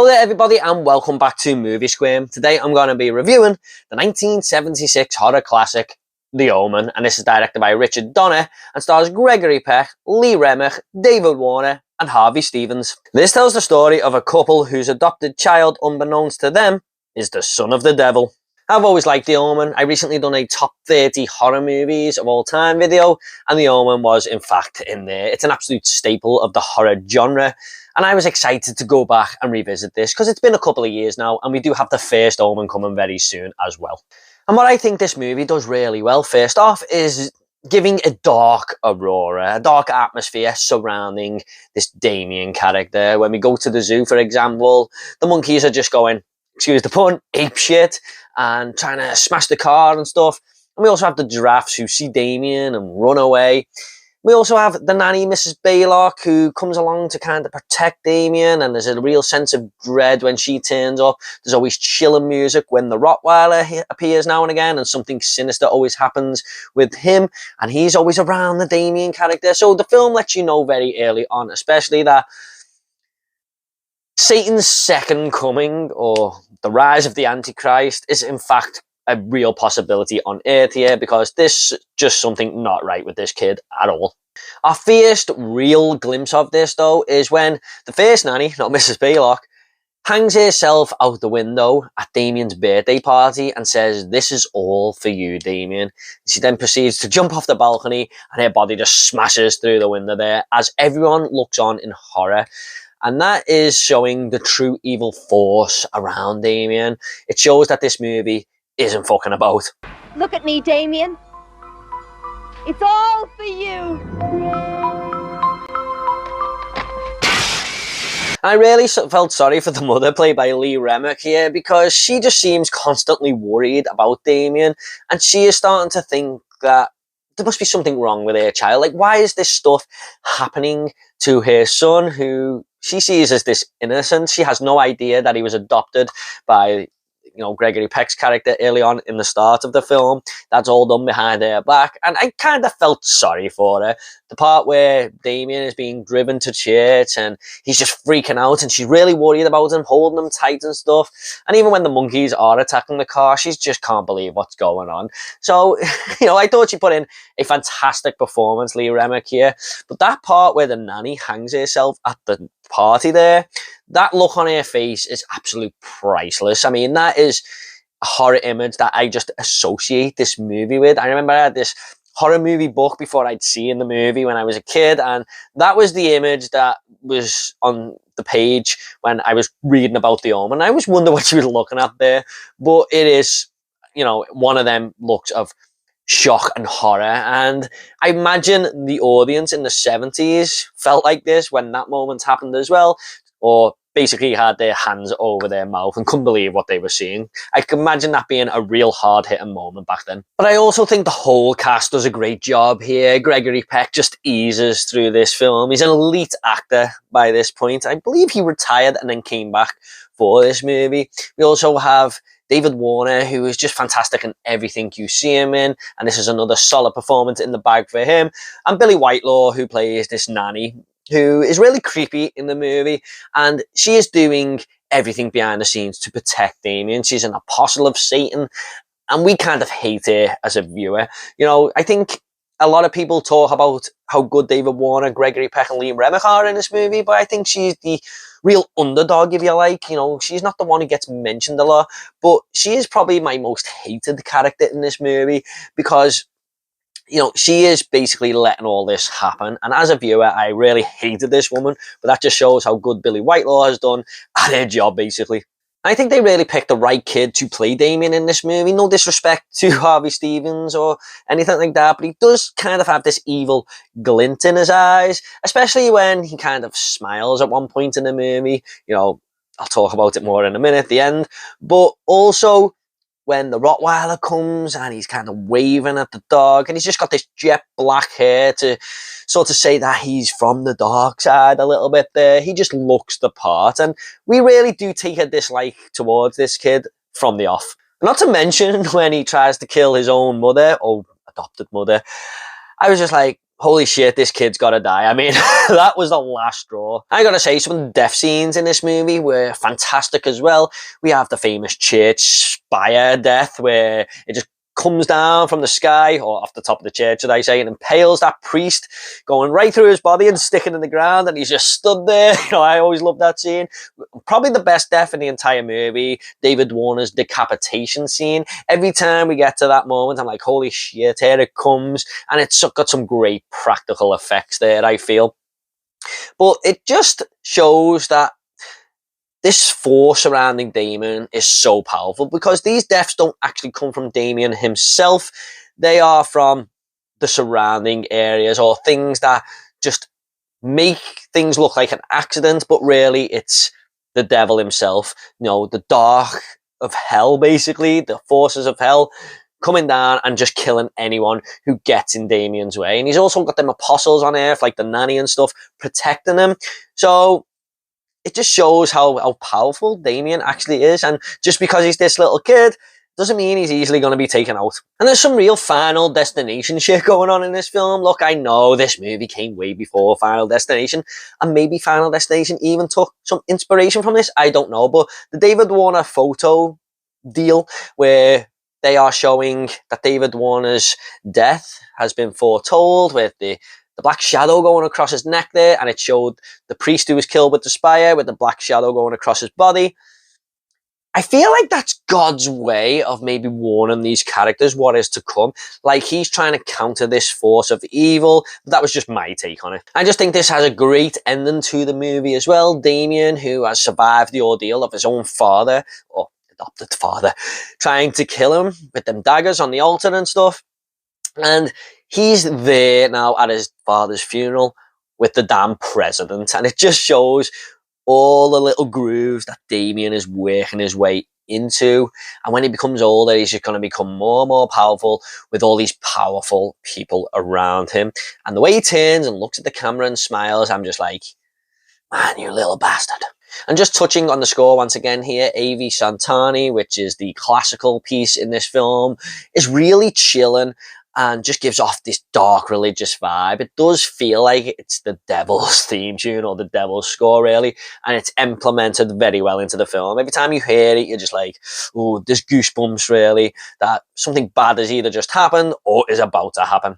Hello there everybody and welcome back to Movie Squirm. Today I'm going to be reviewing the 1976 horror classic, The Omen, and this is directed by Richard Donner and stars Gregory Peck, Lee Remick, David Warner and Harvey Stephens. This tells the story of a couple whose adopted child, unbeknownst to them, is the son of the devil. I've always liked The Omen. I recently done a top 30 horror movies of all time video, and The Omen was in fact in there. It's an absolute staple of the horror genre, and I was excited to go back and revisit this because it's been a couple of years now, and we do have the first Omen coming very soon as well. And what I think this movie does really well, first off, is giving a dark aurora, a dark atmosphere surrounding this Damien character. When we go to the zoo, for example, the monkeys are just going, excuse the pun, ape shit, and trying to smash the car and stuff. And we also have the giraffes who see Damien and run away. We also have the nanny, Mrs. Baylock, who comes along to kind of protect Damien, and there's a real sense of dread when she turns up. There's always chilling music when the Rottweiler appears now and again, and something sinister always happens with him, and he's always around the Damien character. So the film lets you know very early on, especially that Satan's second coming, or the rise of the Antichrist, is in fact a real possibility on Earth here, because there's just something not right with this kid at all. Our first real glimpse of this, though, is when the first nanny, not Mrs. Baylock, hangs herself out the window at Damien's birthday party and says, "This is all for you, Damien." She then proceeds to jump off the balcony, and her body just smashes through the window there as everyone looks on in horror. And that is showing the true evil force around Damien. It shows that this movie isn't fucking about. Look at me, Damien. It's all for you. I really felt sorry for the mother, played by Lee Remick here, because she just seems constantly worried about Damien, and she is starting to think that there must be something wrong with her child. Like, why is this stuff happening to her son, who she sees as this innocent? She has no idea that he was adopted by, Gregory Peck's character early on in the start of the film. That's all done behind her back, and I kind of felt sorry for her. The part where Damien is being driven to church and he's just freaking out, and she's really worried about him, holding him tight and stuff. And even when the monkeys are attacking the car, she just can't believe what's going on. So, I thought she put in a fantastic performance, Lee Remick here. But that part where the nanny hangs herself at the party there, that look on her face is absolute priceless. I mean, that is a horror image that I just associate this movie with. I remember I had this horror movie book before I'd seen the movie when I was a kid, and that was the image that was on the page when I was reading about The Omen. I always wonder what she was looking at there, but it is, one of them looks of shock and horror, and I imagine the audience in the 70s felt like this when that moment happened as well, or basically had their hands over their mouth and couldn't believe what they were seeing. I can imagine that being a real hard-hitting moment back then. But I also think the whole cast does a great job here. Gregory Peck just eases through this film. He's an elite actor by this point. I believe he retired and then came back for this movie. We also have David Warner, who is just fantastic in everything you see him in, and this is another solid performance in the bag for him. And Billy Whitelaw, who plays this nanny, who is really creepy in the movie, and she is doing everything behind the scenes to protect Damien. She's an apostle of Satan, and we kind of hate her as a viewer. I think a lot of people talk about how good David Warner, Gregory Peck and Lee Remick are in this movie, but I think she's the real underdog, if you like. She's not the one who gets mentioned a lot, but she is probably my most hated character in this movie, because she is basically letting all this happen. And as a viewer, I really hated this woman, but that just shows how good Billy Whitelaw has done at her job, basically. I think they really picked the right kid to play Damien in this movie. No disrespect to Harvey Stephens or anything like that, but he does kind of have this evil glint in his eyes, especially when he kind of smiles at one point in the movie. I'll talk about it more in a minute at the end. But also when the Rottweiler comes and he's kind of waving at the dog, and he's just got this jet black hair to sort of say that he's from the dark side a little bit there. He just looks the part, and we really do take a dislike towards this kid from the off. Not to mention when he tries to kill his own mother, or adopted mother. I was just like, holy shit, this kid's gotta die. I mean, that was the last straw. I gotta say, some of the death scenes in this movie were fantastic as well. We have the famous church spire death where it just comes down from the sky, or off the top of the church, should I say, and impales that priest, going right through his body and sticking in the ground, and he's just stood there. I always love that scene. Probably the best death in the entire movie, David Warner's decapitation scene. Every time we get to that moment, I'm like, holy shit, here it comes. And it's got some great practical effects there, I feel. But it just shows that this force surrounding Damien is so powerful, because these deaths don't actually come from Damien himself. They are from the surrounding areas, or things that just make things look like an accident, but really it's the devil himself. The dark of hell, basically, the forces of hell coming down and just killing anyone who gets in Damien's way. And he's also got them apostles on earth, like the nanny and stuff, protecting him. So it just shows how powerful Damien actually is. And just because he's this little kid doesn't mean he's easily going to be taken out. And there's some real Final Destination shit going on in this film. Look, I know this movie came way before Final Destination, and maybe Final Destination even took some inspiration from this. I don't know. But the David Warner photo deal, where they are showing that David Warner's death has been foretold, with the black shadow going across his neck there, and it showed the priest who was killed with the spire with the black shadow going across his body. I feel like that's God's way of maybe warning these characters what is to come. Like, he's trying to counter this force of evil. But that was just my take on it. I just think this has a great ending to the movie as well. Damien, who has survived the ordeal of his own father, or adopted father, trying to kill him with them daggers on the altar and stuff. And he's there now at his father's funeral with the damn president. And it just shows all the little grooves that Damien is working his way into. And when he becomes older, he's just going to become more and more powerful with all these powerful people around him. And the way he turns and looks at the camera and smiles, I'm just like, man, you little bastard. And just touching on the score once again here, A.V. Santani, which is the classical piece in this film, is really chilling and just gives off this dark religious vibe. It does feel like it's the devil's theme tune, or the devil's score, really, and it's implemented very well into the film. Every time you hear it, you're just like, oh, there's goosebumps, really, that something bad has either just happened or is about to happen.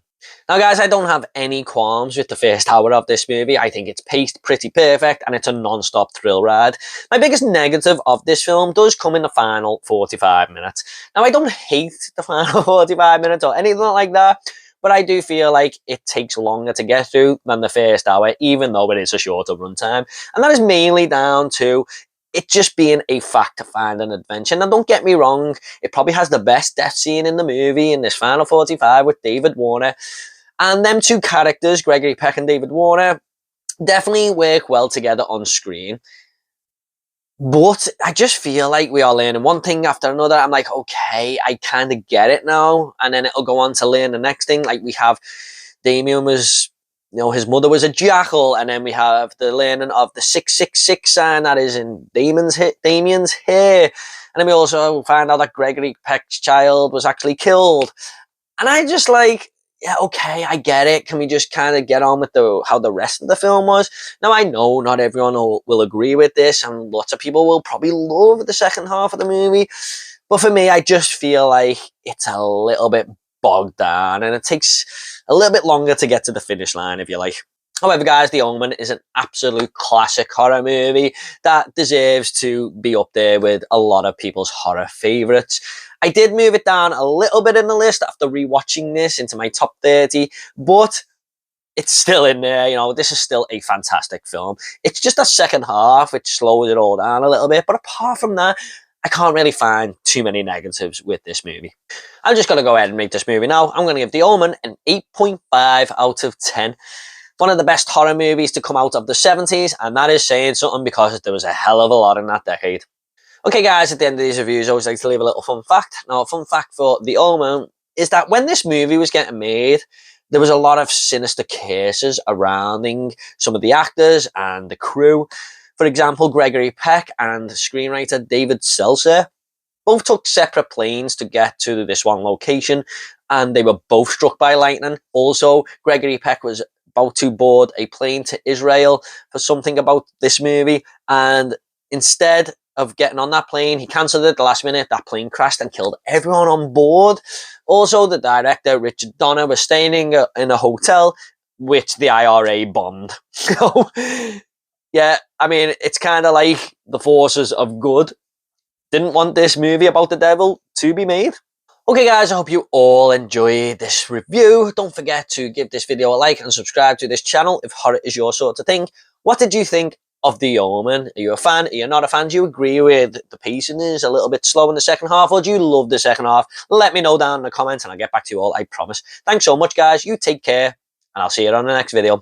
Now, guys, I don't have any qualms with the first hour of this movie. I think it's paced pretty perfect, and it's a non-stop thrill ride. My biggest negative of this film does come in the final 45 minutes. Now, I don't hate the final 45 minutes or anything like that, but I do feel like it takes longer to get through than the first hour, even though it is a shorter runtime. And that is mainly down to it just being a fact-finding adventure. Now, don't get me wrong, it probably has the best death scene in the movie in this final 45 with David Warner. And them two characters, Gregory Peck and David Warner, definitely work well together on screen. But I just feel like we are learning one thing after another. I'm like, okay, I kind of get it now. And then it'll go on to learn the next thing. Like, we have Damien was, his mother was a jackal, and then we have the learning of the 666 sign that is in Damien's hair. And then we also find out that Gregory Peck's child was actually killed. And I just like, yeah, okay, I get it. Can we just kind of get on with how the rest of the film was? Now, I know not everyone will agree with this, and lots of people will probably love the second half of the movie. But for me, I just feel like it's a little bit bogged down, and it takes a little bit longer to get to the finish line, if you like. However, guys, The Omen is an absolute classic horror movie that deserves to be up there with a lot of people's horror favourites. I did move it down a little bit in the list after rewatching this into my top 30, but it's still in there. This is still a fantastic film. It's just that second half which slows it all down a little bit, but apart from that, I can't really find too many negatives with this movie. I'm just going to go ahead and make this movie now. I'm going to give The Omen an 8.5 out of 10. One of the best horror movies to come out of the 70s, and that is saying something because there was a hell of a lot in that decade. Okay, guys, at the end of these reviews, I always like to leave a little fun fact. Now, a fun fact for The Omen is that when this movie was getting made, there was a lot of sinister cases surrounding some of the actors and the crew. For example, Gregory Peck and screenwriter David Seltzer both took separate planes to get to this one location, and they were both struck by lightning. Also, Gregory Peck was about to board a plane to Israel for something about this movie, and instead of getting on that plane, he cancelled it at the last minute. That plane crashed and killed everyone on board. Also, the director, Richard Donner, was staying in a hotel which the IRA bombed. So, yeah, I mean, it's kind of like the forces of good didn't want this movie about the devil to be made. Okay guys, I hope you all enjoyed this review. Don't forget to give this video a like and subscribe to this channel if horror is your sort of thing. What did you think of The Omen? Are you a fan? Are you not a fan? Do you agree with the pacing is a little bit slow in the second half, or do you love the second half? Let me know down in the comments and I'll get back to you all, I promise. Thanks so much guys, you take care, and I'll see you on the next video.